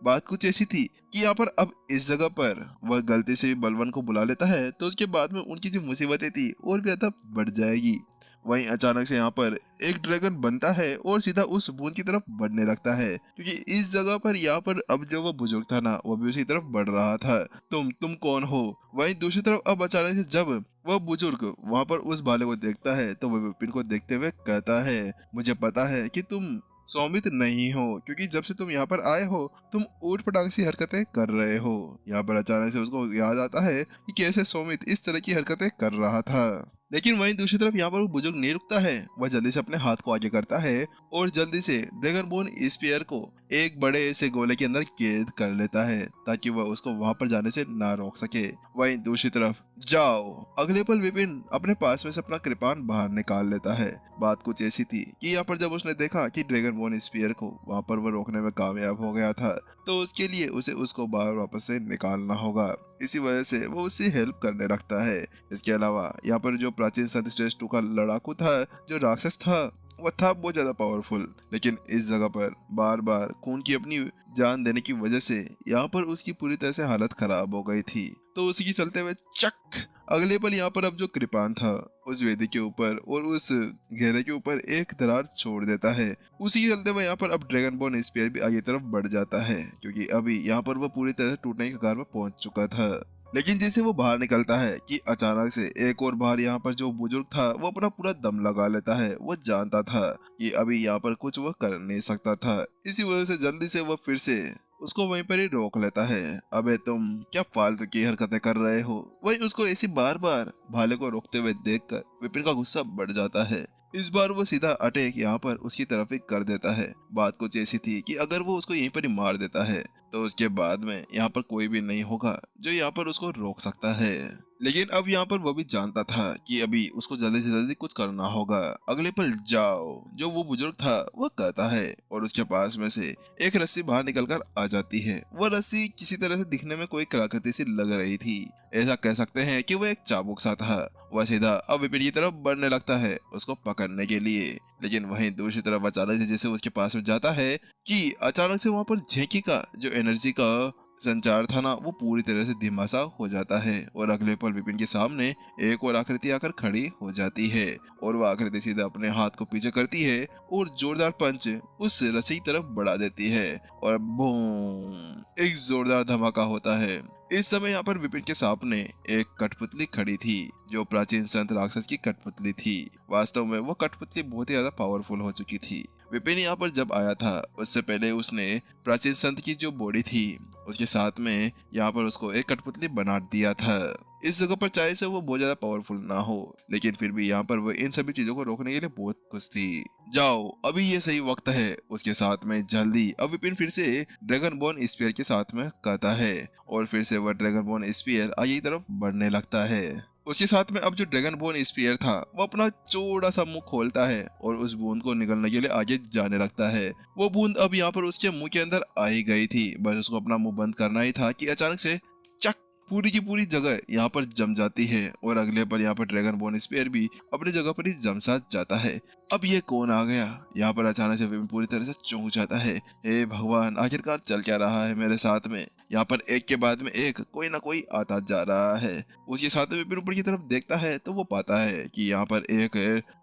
बात कुछ ऐसी थी कि यहाँ पर अब इस जगह पर वह गलती से भी बलवान को बुला लेता है तो उसके बाद में उनकी जो मुसीबतें थी और भी ज्यादा बढ़ जाएगी। वहीं अचानक से यहाँ पर एक ड्रैगन बनता है और सीधा उस बूंद की तरफ बढ़ने लगता है, क्योंकि इस जगह पर यहाँ पर अब जो वो बुजुर्ग था ना वो भी उसी तरफ बढ़ रहा था। तुम कौन हो? वहीं दूसरी तरफ अब अचानक से जब वह बुजुर्ग वहां पर उस भाले को देखता है तो वह विपिन को देखते हुए कहता है, मुझे पता है कि तुम सौमित नहीं हो, क्योंकि जब से तुम यहाँ पर आए हो तुम ऊट पटांग सी हरकतें कर रहे हो। यहाँ पर अचानक से उसको याद आता है कि कैसे सौमित इस तरह की हरकतें कर रहा था। लेकिन वहीं दूसरी तरफ यहाँ पर वो बुजुर्ग नहीं रुकता है, वह जल्दी से अपने हाथ को आगे करता है और जल्दी से ड्रैगन बोन स्पीयर को एक बड़े से गोले के अंदर कैद कर लेता है ताकि वह उसको वहां पर जाने से ना रोक सके। वहीं दूसरी तरफ जाओ, अगले पल विपिन अपने पास में से अपना कृपान बाहर निकाल लेता है। बात कुछ ऐसी थी कि यहाँ पर जब उसने देखा कि ड्रैगन बोन स्पीयर को वहां पर वह रोकने में कामयाब हो गया था तो उसके लिए उसे उसको बाहर वापस से निकालना होगा। इसी वजह से वो उससे हेल्प करने लगता है। इसके अलावा यहाँ पर जो प्राचीन संत स्टेज 2 का लड़ाकू था, जो राक्षस था, वह था बहुत ज्यादा पावरफुल, लेकिन इस जगह पर बार बार खून की अपनी जान देने की वजह से यहाँ पर उसकी पूरी तरह से हालत खराब हो गई थी। तो उसी की चलते हुए चक अगले पल यहाँ पर अब जो कृपान था उस वेदी के ऊपर और उस घेरे के ऊपर एक दरार छोड़ देता है। उसी के चलते हुए यहाँ पर अब ड्रैगन बोन स्पीयर भी आगे तरफ बढ़ जाता है, क्योंकि अभी यहाँ पर वह पूरी तरह से टूटने के कगार पर पहुंच चुका था। लेकिन जैसे वो बाहर निकलता है कि अचानक से एक और बाहर यहाँ पर जो बुजुर्ग था वो अपना पूरा दम लगा लेता है। वो जानता था कि अभी यहाँ पर कुछ वो कर नहीं सकता था, इसी वजह से जल्दी से वो फिर से उसको वहीं पर ही रोक लेता है। अबे तुम क्या फालतू की हरकतें कर रहे हो? वही उसको ऐसी बार बार भाले को रोकते हुए देखकर विपिन का गुस्सा बढ़ जाता है। इस बार वो सीधा अटैक यहाँ पर उसकी तरफ ही कर देता है। बात कुछ ऐसी थी कि अगर वो उसको यहीं पर ही मार देता है तो उसके बाद में यहाँ पर कोई भी नहीं होगा जो यहाँ पर उसको रोक सकता है। लेकिन अब यहाँ पर वो भी जानता था कि अभी उसको जल्दी से जल्दी कुछ करना होगा। अगले पल जाओ, जो वो बुजुर्ग था वो कहता है और उसके पास में से एक रस्सी बाहर निकलकर आ जाती है। वह रस्सी किसी तरह से दिखने में कोई कलाकृति सी लग रही थी। ऐसा कह सकते हैं कि वह एक चाबुक सा था। वह सीधा अब विपिन की तरफ बढ़ने लगता है उसको पकड़ने के लिए। लेकिन वहीं दूसरी तरफ अचानक से जैसे उसके पास में जाता है कि अचानक से वहां पर झेंकी का जो एनर्जी का संचार था ना वो पूरी तरह से धीमा सा हो जाता है और अगले पल विपिन के सामने एक और आकृति आकर खड़ी हो जाती है और वह आकृति सीधा अपने हाथ को पीछे करती है और जोरदार पंच उस रस्सी की तरफ बढ़ा देती है और बूम, एक जोरदार धमाका होता है। इस समय यहाँ पर विपिन के सामने एक कठपुतली खड़ी थी जो प्राचीन संत राक्षस की कठपुतली थी। वास्तव में वो कठपुतली बहुत ही ज्यादा पावरफुल हो चुकी थी। विपिन यहाँ पर जब आया था उससे पहले उसने प्राचीन संत की जो बॉडी थी उसके साथ में यहाँ पर उसको एक कठपुतली बना दिया था। इस जगह पर चाहे से वो बहुत ज्यादा पावरफुल ना हो लेकिन फिर भी यहाँ पर वो इन सभी चीजों को रोकने के लिए बहुत खुश थी। जाओ, अभी ये सही वक्त है। उसके साथ में जल्दी अब विपिन फिर से ड्रैगन बोन स्पीयर के साथ में कहता है और फिर से वह ड्रैगन बोन स्पीयर आगे की तरफ बढ़ने लगता है। उसके साथ में अब जो ड्रैगन बोन स्पीयर था वो अपना चौड़ा सा मुंह खोलता है और उस बूंद को निगलने के लिए आगे जाने लगता है। वो बूंद अब यहाँ पर उसके मुंह के अंदर आई गई थी, बस उसको अपना मुंह बंद करना ही था कि अचानक से चक पूरी की पूरी जगह यहाँ पर जम जाती है और अगले पर यहाँ पर ड्रैगन बोन स्पीयर भी अपनी जगह पर ही जम सा जाता है। अब ये कौन आ गया? यहाँ पर अचानक से विपिन पूरी तरह से चौंक जाता है। हे भगवान, आखिरकार चल क्या रहा है मेरे साथ में? यहाँ पर एक के बाद में एक कोई ना कोई आता जा रहा है। उसके साथ में विपिन ऊपर की तरफ देखता है तो वो पाता है कि यहाँ पर एक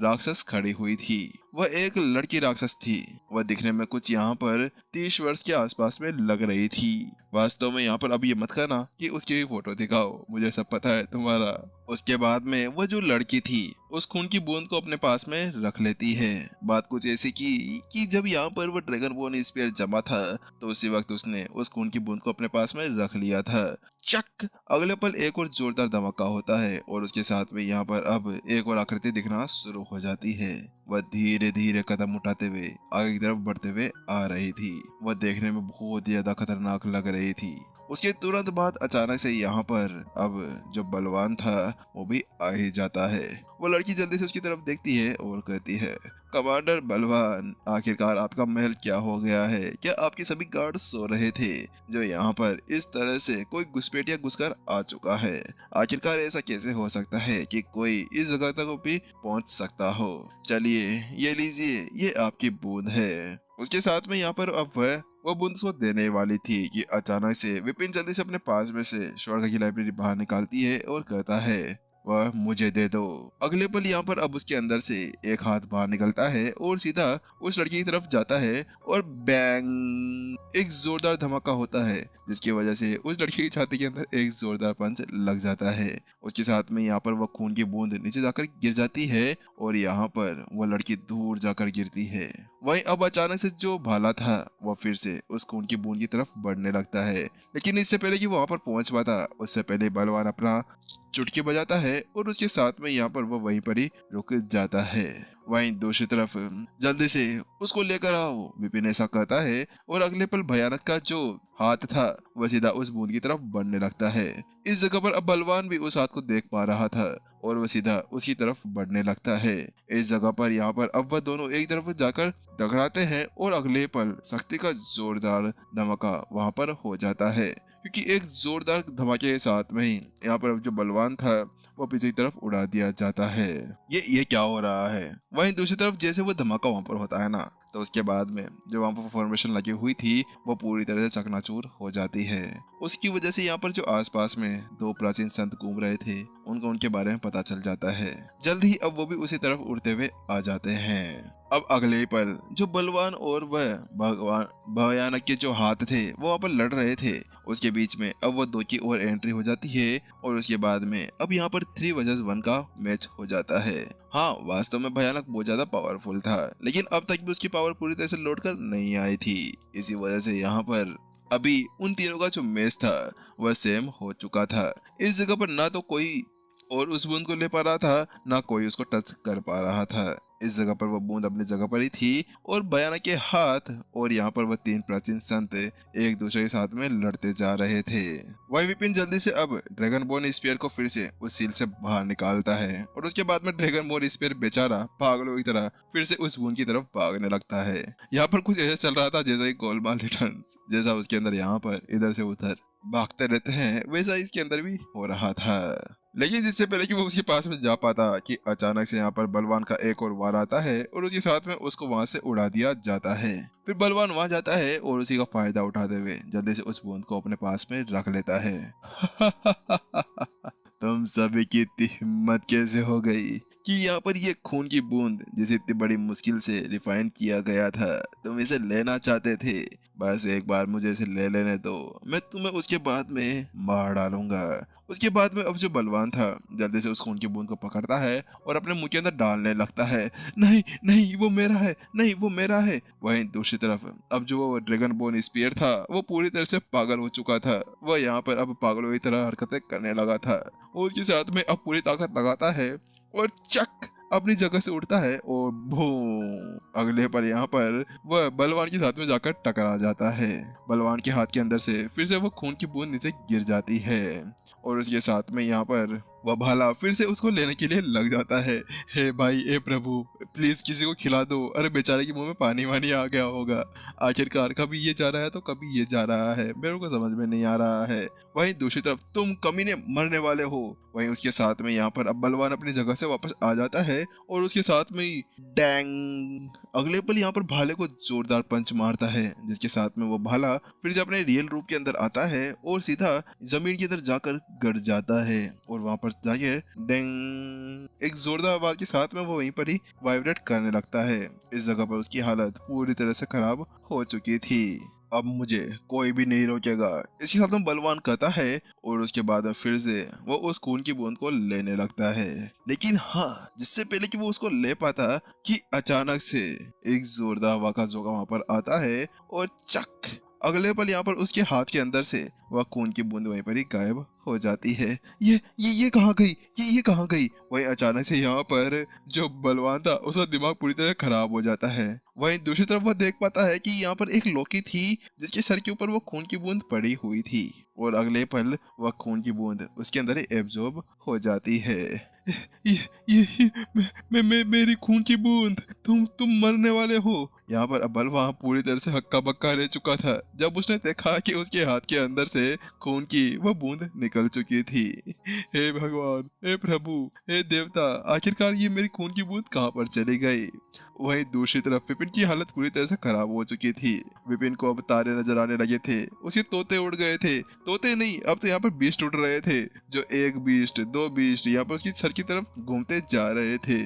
राक्षस खड़ी हुई थी। वह एक लड़की राक्षस थी। वह दिखने में कुछ यहाँ पर 30 वर्ष के आसपास में लग रही थी। वास्तव में यहाँ पर अब ये मत कहना कि उसकी भी फोटो दिखाओ, मुझे सब पता है तुम्हारा। उसके बाद में वह जो लड़की थी उस खून की बूंद को अपने पास में रख लेती है। बात कुछ ऐसी की कि जब यहाँ पर वो ड्रैगन बोन स्पीयर जमा था तो उसी वक्त उसने उस खून की बूंद को अपने पास में रख लिया था। चक अगले पल एक और जोरदार धमाका होता है और उसके साथ में यहाँ पर अब एक और आकृति दिखना शुरू हो जाती है। वह धीरे धीरे कदम उठाते हुए आगे की तरफ बढ़ते हुए आ रही थी। वह देखने में बहुत ज्यादा खतरनाक लग रही थी। उसके तुरंत बाद अचानक से यहाँ पर अब जो बलवान था वो भी आ ही जाता है। वो लड़की जल्दी से उसकी तरफ देखती है और कहती है, कमांडर बलवान, आखिरकार आपका महल क्या हो गया है? क्या आपके सभी गार्ड सो रहे थे? जो यहाँ पर इस तरह से कोई घुसपैठिया घुसकर आ चुका है। आखिरकार ऐसा कैसे हो सकता है कि कोई इस जगह तक भी पहुंच सकता हो? चलिए ये लीजिए, ये आपकी बूंद है। उसके साथ में यहाँ पर अब वो बूंद उसको देने वाली थी कि अचानक से विपिन जल्दी से अपने पास में से स्वर्ग की लाइब्रेरी बाहर निकालती है और कहता है, वह मुझे दे दो। अगले पल यहाँ पर अब उसके अंदर से एक हाथ बाहर निकलता है और सीधा उस लड़की की तरफ जाता है और बैंग, एक जोरदार धमाका होता है जिसकी वजह से उस लड़की की छाती के अंदर एक जोरदार पंच लग जाता है। उसके साथ में यहाँ पर वह खून की बूंद नीचे जाकर गिर जाती है और यहाँ पर वह लड़की दूर जाकर गिरती है। वहीं अब अचानक से जो भाला था वह फिर से उस खून की बूंद की तरफ बढ़ने लगता है, लेकिन इससे पहले कि वहां पर पहुंच पाता उससे पहले बलवान अपना चुटकी बजाता है और उसके साथ में यहाँ पर वो वहीं पर ही रुक जाता है। वहीं दूसरी तरफ जल्दी से उसको लेकर आओ, विपिन ऐसा कहता है और अगले पल भयानक का जो हाथ था वह सीधा उस बूंद की तरफ बढ़ने लगता है। इस जगह पर अब बलवान भी उस हाथ को देख पा रहा था और वह सीधा उसकी तरफ बढ़ने लगता है। इस जगह पर यहाँ पर अब वह दोनों एक तरफ जाकर टकराते हैं और अगले पल शक्ति का जोरदार धमाका वहां पर हो जाता है, क्योंकि एक जोरदार धमाके के साथ में ही यहाँ पर अब जो बलवान था वो पीछे की तरफ उड़ा दिया जाता है। ये क्या हो रहा है? वहीं दूसरी तरफ जैसे वो धमाका वहां पर होता है ना, तो उसके बाद में जो वहां पर फॉर्मेशन लगी हुई थी वो पूरी तरह से चकनाचूर हो जाती है। उसकी वजह से यहाँ पर जो आसपास में दो प्राचीन संत घूम रहे थे उनको उनके बारे में पता चल जाता है। जल्द ही अब वो भी उसी तरफ उड़ते हुए आ जाते हैं। अब अगले ही पल जो बलवान और वह भगवान भयानक के जो हाथ थे वो वहाँ पर लड़ रहे थे, उसके बीच में अब वो दो की ओर एंट्री हो जाती है और उसके बाद में अब यहाँ पर 3 vs 1 का मैच हो जाता है। हाँ, वास्तव में भयानक बहुत ज्यादा पावरफुल था, लेकिन अब तक भी उसकी पावर पूरी तरह से लौट कर नहीं आई थी। इसी वजह से यहाँ पर अभी उन तीनों का जो मैच था वह सेम हो चुका था। इस जगह पर ना तो कोई और उस बूंद को ले पा रहा था, ना कोई उसको टच कर पा रहा था। इस जगह पर वह बूंद अपनी जगह पर ही थी और भयानक के हाथ और यहाँ पर वह 3 प्राचीन संत एक दूसरे के साथ में लड़ते जा रहे थे। वही विपिन जल्दी से अब ड्रैगन बोन स्पीयर को फिर से उस सील से बाहर निकालता है और उसके बाद में ड्रैगन बोन स्पीयर बेचारा पागलों की तरह फिर से उस बूंद की तरफ भागने लगता है। यहाँ पर कुछ ऐसा चल रहा था जैसा कि गोलमाल रिटर्न्स, जैसा उसके अंदर यहाँ पर इधर से उधर भागते रहते हैं वैसा इसके अंदर भी हो रहा था। लेकिन जिससे पहले कि वो उसके पास में जा पाता कि अचानक से यहाँ पर बलवान का एक और वार आता है और उसके साथ में उसको वहां से उड़ा दिया जाता है। फिर बलवान वहां जाता है और उसी का फायदा उठाते हुए जल्दी से उस बूंद को अपने पास में रख लेता है। तुम सभी की इतनी हिम्मत कैसे हो गई कि यहाँ पर ये खून की बूंद जिसे इतनी बड़ी मुश्किल से रिफाइन किया गया था तुम इसे लेना चाहते थे? बस एक बार मुझे इसे ले लेने दो, मैं तुम्हें उसके बाद में मार डालूंगा। उसके बाद में अब जो बलवान था जल्दी से उस खून की बूंद को पकड़ता है और अपने मुंह के अंदर डालने लगता है। नहीं नहीं वो मेरा है, नहीं वो मेरा है। वहीं दूसरी तरफ अब जो वो ड्रैगन बोन स्पीयर था वो पूरी तरह से पागल हो चुका था। वह यहाँ पर अब पागलों की तरह हरकतें करने लगा था और उसके साथ में अब पूरी ताकत लगाता है और चक अपनी जगह से उठता है और बूम, अगले पर यहाँ पर वह बलवान के साथ में जाकर टकरा जाता है। बलवान के हाथ के अंदर से फिर से वो खून की बूंद नीचे गिर जाती है और उसके साथ में यहाँ पर वह भाला फिर से उसको लेने के लिए लग जाता है। हे भाई, हे प्रभु, प्लीज किसी को खिला दो। अरे बेचारे के मुंह में पानी वानी आ गया होगा। आखिरकार कभी ये जा रहा है तो कभी ये जा रहा है, मेरे को समझ में नहीं आ रहा है। वहीं दूसरी तरफ तुम कमीने मरने वाले हो। वहीं उसके साथ में यहाँ पर अब बलवान अपनी जगह से वापस आ जाता है और उसके साथ में ही डैंग, अगले पल यहाँ पर भाले को जोरदार पंच मारता है जिसके साथ में वो भाला फिर से अपने रियल रूप के अंदर आता है और सीधा जमीन के अंदर जाकर गड़ जाता है और वहां पर जाके डेंग, एक जोरदार आवाज के साथ में वो वहीं पर ही वाइब्रेट करने लगता है। इस जगह पर उसकी हालत पूरी तरह से खराब हो चुकी थी। अब मुझे कोई भी नहीं रोकेगा, इसके साथ में बलवान कहता है और उसके बाद फिर से वो उस खून की बूंद को लेने लगता है। लेकिन हाँ, जिससे पहले कि वो उसको ले पाता कि अचानक से एक जोरदार हवा का झोंका वहां पर आता है और चक, अगले पल यहाँ पर उसके हाथ के अंदर से वह खून की बूंद वहीं पर ही गायब हो जाती है। ये कहाँ गई? ये कहाँ गई? वहीं अचानक से यहाँ पर जो बलवान था उसका दिमाग पूरी तरह खराब हो जाता है। वहीं दूसरी तरफ वह देख पाता है कि यहाँ पर एक लौकी थी जिसके सर के ऊपर वो खून की बूंद पड़ी हुई थी और अगले पल वह खून की बूंद उसके अंदर ही एब्जॉर्ब हो जाती है। ये मेरी खून की बूंद, तुम मरने वाले हो। यहाँ पर अब्बल वहाँ पूरी तरह से हक्का बक्का रह चुका था जब उसने देखा कि उसके हाथ के अंदर से खून की वह बूंद निकल चुकी थी। हे भगवान, हे प्रभु, हे देवता, आखिरकार ये मेरी खून की बूंद कहाँ पर चली गई। वहीं दूसरी तरफ विपिन की हालत पूरी तरह से खराब हो चुकी थी। विपिन को अब तारे नजर आने लगे थे, उसके तोते उड़ गए थे। तोते नहीं, अब तो यहाँ पर बीस्ट उड़ रहे थे, जो एक बीस्ट, दो बीस्ट यहाँ पर उसकी सर की तरफ घूमते जा रहे थे।